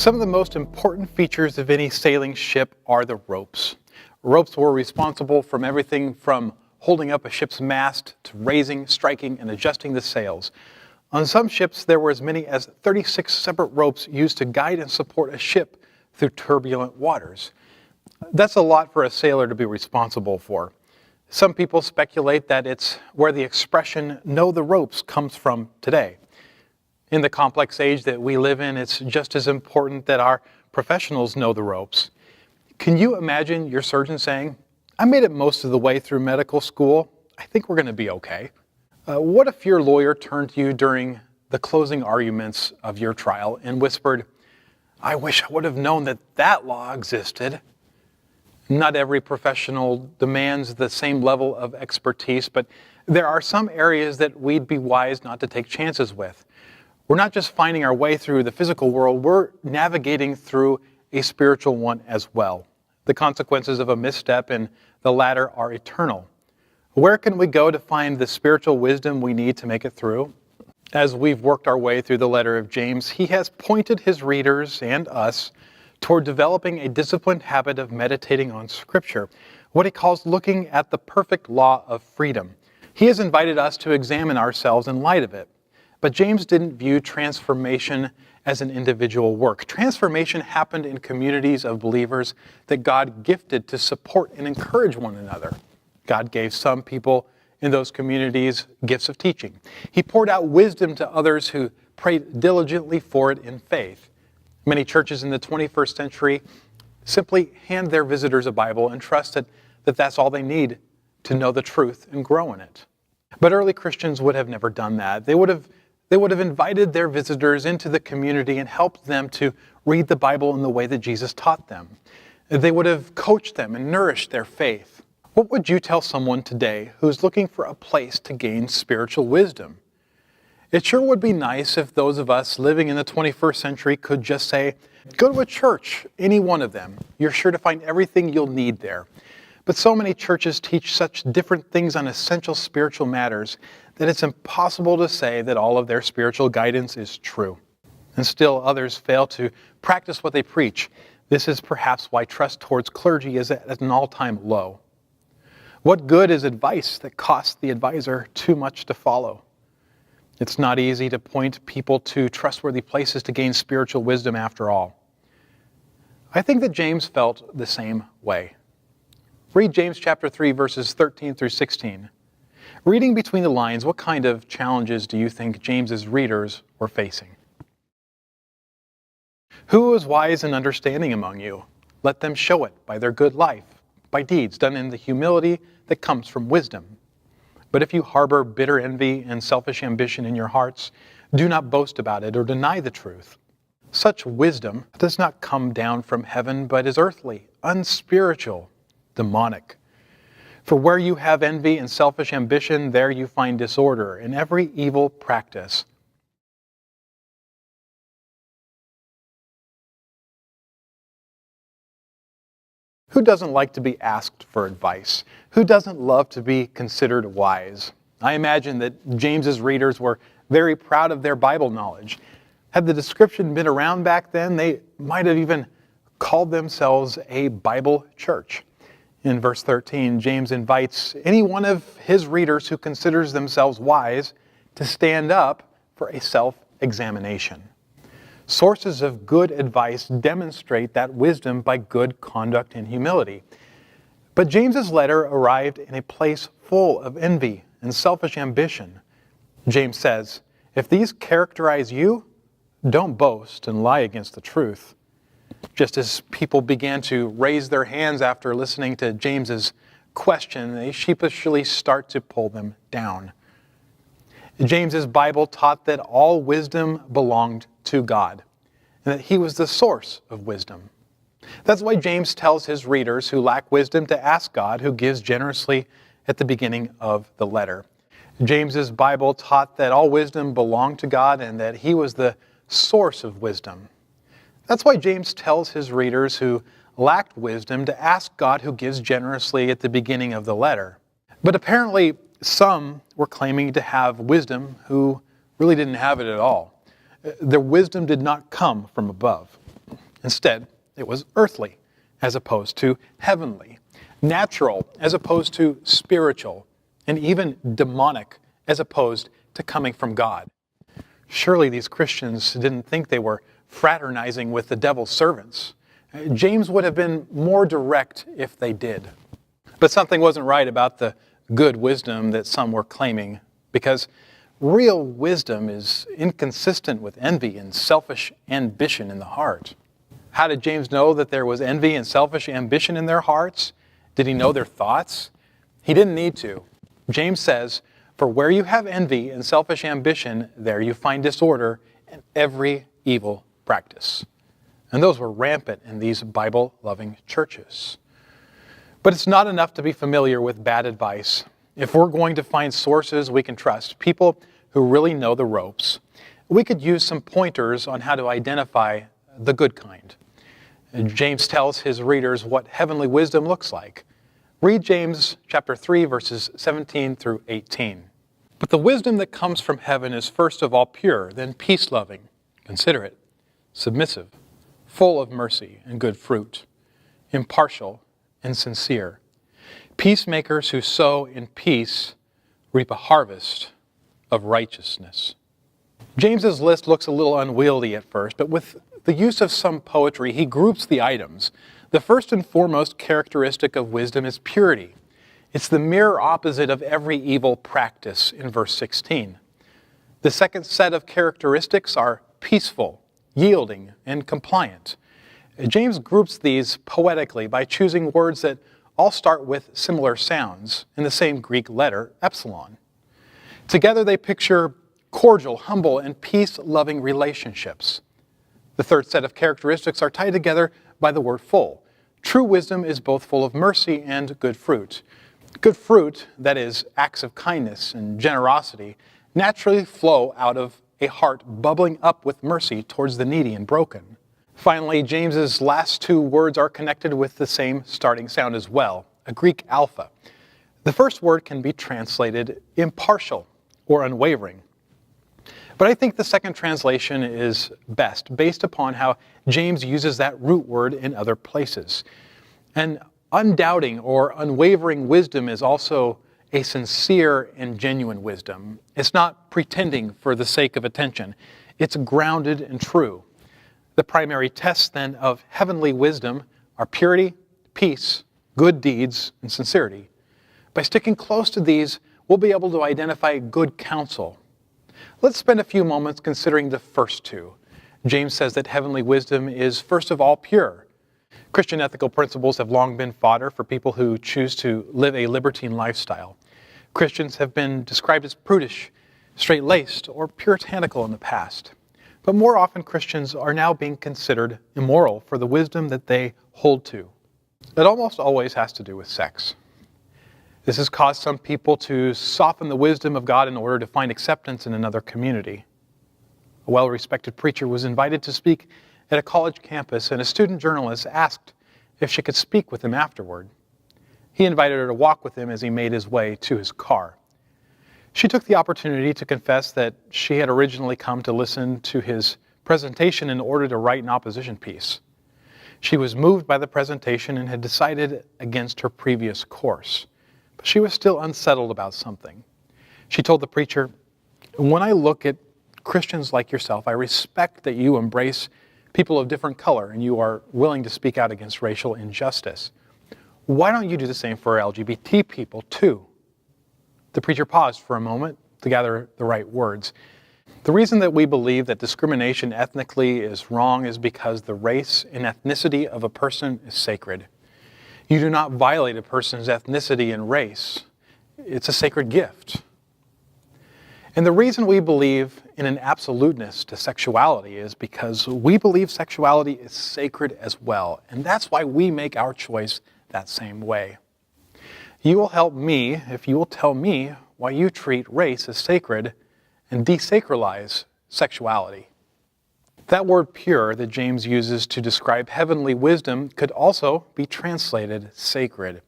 Some of the most important features of any sailing ship are the ropes. Ropes were responsible from everything from holding up a ship's mast to raising, striking, and adjusting the sails. On some ships, there were as many as 36 separate ropes used to guide and support a ship through turbulent waters. That's a lot for a sailor to be responsible for. Some people speculate that it's where the expression "know the ropes" comes from today. In the complex age that we live in, it's just as important that our professionals know the ropes. Can you imagine your surgeon saying, "I made it most of the way through medical school. I think we're going to be okay"? What if your lawyer turned to you during the closing arguments of your trial and whispered, "I wish I would have known that that law existed"? Not every professional demands the same level of expertise, but there are some areas that we'd be wise not to take chances with. We're not just finding our way through the physical world, we're navigating through a spiritual one as well. The consequences of a misstep in the latter are eternal. Where can we go to find the spiritual wisdom we need to make it through? As we've worked our way through the letter of James, he has pointed his readers and us toward developing a disciplined habit of meditating on Scripture, what he calls looking at the perfect law of freedom. He has invited us to examine ourselves in light of it. But James didn't view transformation as an individual work. Transformation happened in communities of believers that God gifted to support and encourage one another. God gave some people in those communities gifts of teaching. He poured out wisdom to others who prayed diligently for it in faith. Many churches in the 21st century simply hand their visitors a Bible and trust that that's all they need to know the truth and grow in it. But early Christians would have never done that. They would have invited their visitors into the community and helped them to read the Bible in the way that Jesus taught them. They would have coached them and nourished their faith. What would you tell someone today who's looking for a place to gain spiritual wisdom? It sure would be nice if those of us living in the 21st century could just say, "Go to a church, any one of them. You're sure to find everything you'll need there." But so many churches teach such different things on essential spiritual matters that it's impossible to say that all of their spiritual guidance is true. And still others fail to practice what they preach. This is perhaps why trust towards clergy is at an all-time low. What good is advice that costs the advisor too much to follow? It's not easy to point people to trustworthy places to gain spiritual wisdom after all. I think that James felt the same way. Read James chapter 3, verses 13 through 16. Reading between the lines, what kind of challenges do you think James's readers were facing? "Who is wise and understanding among you? Let them show it by their good life, by deeds done in the humility that comes from wisdom. But if you harbor bitter envy and selfish ambition in your hearts, do not boast about it or deny the truth. Such wisdom does not come down from heaven, but is earthly, unspiritual, demonic. For where you have envy and selfish ambition, there you find disorder and every evil practice. Who doesn't like to be asked for advice? Who doesn't love to be considered wise? I imagine that James's readers were very proud of their Bible knowledge. Had the description been around back then, they might have even called themselves a Bible church. In verse 13, James invites any one of his readers who considers themselves wise to stand up for a self-examination. Sources of good advice demonstrate that wisdom by good conduct and humility. But James's letter arrived in a place full of envy and selfish ambition. James says, if these characterize you, don't boast and lie against the truth. Just as people began to raise their hands after listening to James's question, they sheepishly start to pull them down. James's Bible taught that all wisdom belonged to God, and that he was the source of wisdom. That's why James tells his readers who lack wisdom to ask God, who gives generously at the beginning of the letter. James's Bible taught that all wisdom belonged to God and that he was the source of wisdom. That's why James tells his readers who lacked wisdom to ask God, who gives generously at the beginning of the letter. But apparently some were claiming to have wisdom who really didn't have it at all. Their wisdom did not come from above. Instead, it was earthly as opposed to heavenly, natural as opposed to spiritual, and even demonic as opposed to coming from God. Surely these Christians didn't think they were fraternizing with the devil's servants. James would have been more direct if they did. But something wasn't right about the good wisdom that some were claiming, because real wisdom is inconsistent with envy and selfish ambition in the heart. How did James know that there was envy and selfish ambition in their hearts? Did he know their thoughts? He didn't need to. James says, "For where you have envy and selfish ambition, there you find disorder and every evil practice." And those were rampant in these Bible-loving churches. But it's not enough to be familiar with bad advice. If we're going to find sources we can trust, people who really know the ropes, we could use some pointers on how to identify the good kind. James tells his readers what heavenly wisdom looks like. Read James chapter 3, verses 17 through 18. "But the wisdom that comes from heaven is first of all pure, then peace-loving, considerate, submissive, full of mercy and good fruit, impartial and sincere. Peacemakers who sow in peace reap a harvest of righteousness." James's list looks a little unwieldy at first, but with the use of some poetry, he groups the items. The first and foremost characteristic of wisdom is purity. It's the mirror opposite of every evil practice in verse 16. The second set of characteristics are peaceful, yielding, and compliant. James groups these poetically by choosing words that all start with similar sounds in the same Greek letter, epsilon. Together they picture cordial, humble, and peace-loving relationships. The third set of characteristics are tied together by the word full. True wisdom is both full of mercy and good fruit. Good fruit, that is, acts of kindness and generosity, naturally flow out of a heart bubbling up with mercy towards the needy and broken. Finally, James's last two words are connected with the same starting sound as well, a Greek alpha. The first word can be translated impartial or unwavering. But I think the second translation is best, based upon how James uses that root word in other places. And undoubting or unwavering wisdom is also a sincere and genuine wisdom. It's not pretending for the sake of attention. It's grounded and true. The primary tests then of heavenly wisdom are purity, peace, good deeds, and sincerity. By sticking close to these, we'll be able to identify good counsel. Let's spend a few moments considering the first two. James says that heavenly wisdom is first of all pure. Christian ethical principles have long been fodder for people who choose to live a libertine lifestyle. Christians have been described as prudish, straight-laced, or puritanical in the past. But more often Christians are now being considered immoral for the wisdom that they hold to. It almost always has to do with sex. This has caused some people to soften the wisdom of God in order to find acceptance in another community. A well-respected preacher was invited to speak at a college campus, and a student journalist asked if she could speak with him afterward. He invited her to walk with him as he made his way to his car. She took the opportunity to confess that she had originally come to listen to his presentation in order to write an opposition piece. She was moved by the presentation and had decided against her previous course. But she was still unsettled about something. She told the preacher, "When I look at Christians like yourself, I respect that you embrace people of different color and you are willing to speak out against racial injustice. Why don't you do the same for LGBT people too?" The preacher paused for a moment to gather the right words. The reason that we believe that discrimination ethnically is wrong is because the race and ethnicity of a person is sacred. You do not violate a person's ethnicity and race. It's a sacred gift. And the reason we believe in an absoluteness to sexuality is because we believe sexuality is sacred as well. And that's why we make our choice that same way. You will help me if you will tell me why you treat race as sacred and desacralize sexuality. That word pure that James uses to describe heavenly wisdom could also be translated sacred.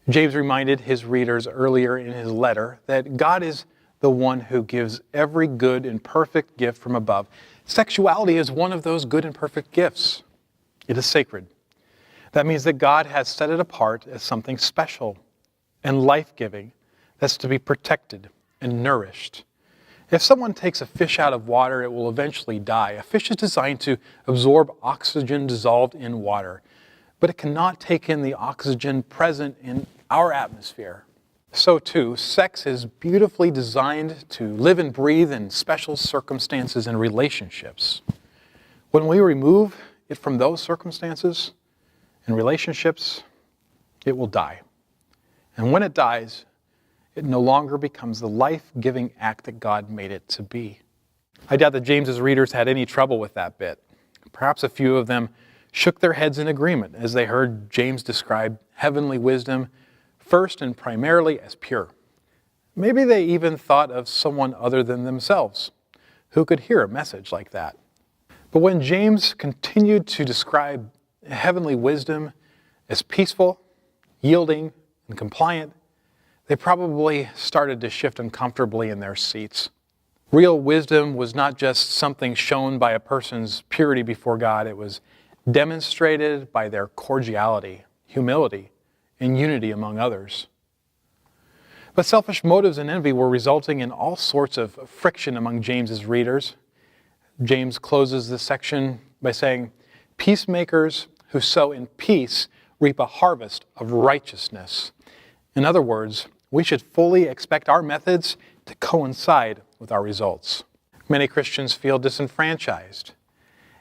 James reminded his readers earlier in his letter that God is the one who gives every good and perfect gift from above. Sexuality is one of those good and perfect gifts. It is sacred. That means that God has set it apart as something special and life-giving that's to be protected and nourished. If someone takes a fish out of water, it will eventually die. A fish is designed to absorb oxygen dissolved in water, but it cannot take in the oxygen present in our atmosphere. So too, sex is beautifully designed to live and breathe in special circumstances and relationships. When we remove it from those circumstances and relationships, it will die. And when it dies, it no longer becomes the life-giving act that God made it to be. I doubt that James's readers had any trouble with that bit. Perhaps a few of them shook their heads in agreement as they heard James describe heavenly wisdom first and primarily as pure. Maybe they even thought of someone other than themselves who could hear a message like that. But when James continued to describe heavenly wisdom as peaceful, yielding, and compliant, they probably started to shift uncomfortably in their seats. Real wisdom was not just something shown by a person's purity before God, it was demonstrated by their cordiality, humility, and unity among others. But selfish motives and envy were resulting in all sorts of friction among James's readers. James closes this section by saying, "Peacemakers who sow in peace reap a harvest of righteousness." In other words, we should fully expect our methods to coincide with our results. Many Christians feel disenfranchised.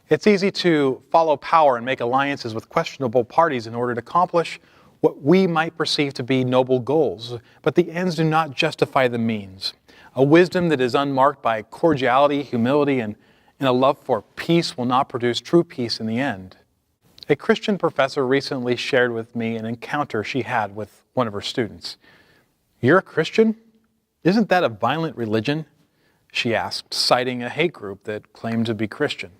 It's easy to follow power and make alliances with questionable parties in order to accomplish what we might perceive to be noble goals, but the ends do not justify the means. A wisdom that is unmarked by cordiality, humility, and a love for peace will not produce true peace in the end. A Christian professor recently shared with me an encounter she had with one of her students. "You're a Christian? Isn't that a violent religion?" she asked, citing a hate group that claimed to be Christian.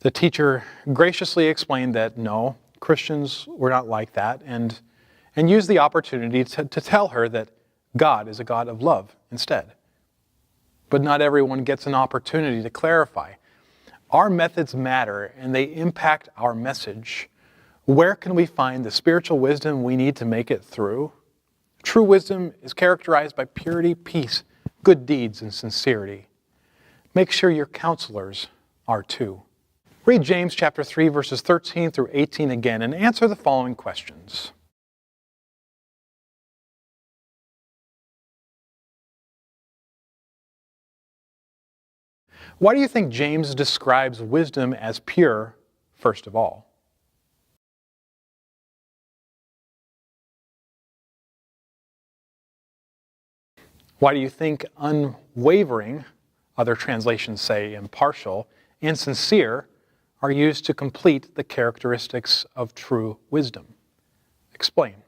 The teacher graciously explained that no, Christians were not like that, and used the opportunity to tell her that God is a God of love instead. But not everyone gets an opportunity to clarify. Our methods matter, and they impact our message. Where can we find the spiritual wisdom we need to make it through? True wisdom is characterized by purity, peace, good deeds, and sincerity. Make sure your counselors are too. Read James chapter 3, verses 13 through 18 again and answer the following questions. Why do you think James describes wisdom as pure, first of all? Why do you think unwavering, other translations say impartial, and sincere are used to complete the characteristics of true wisdom? Explain.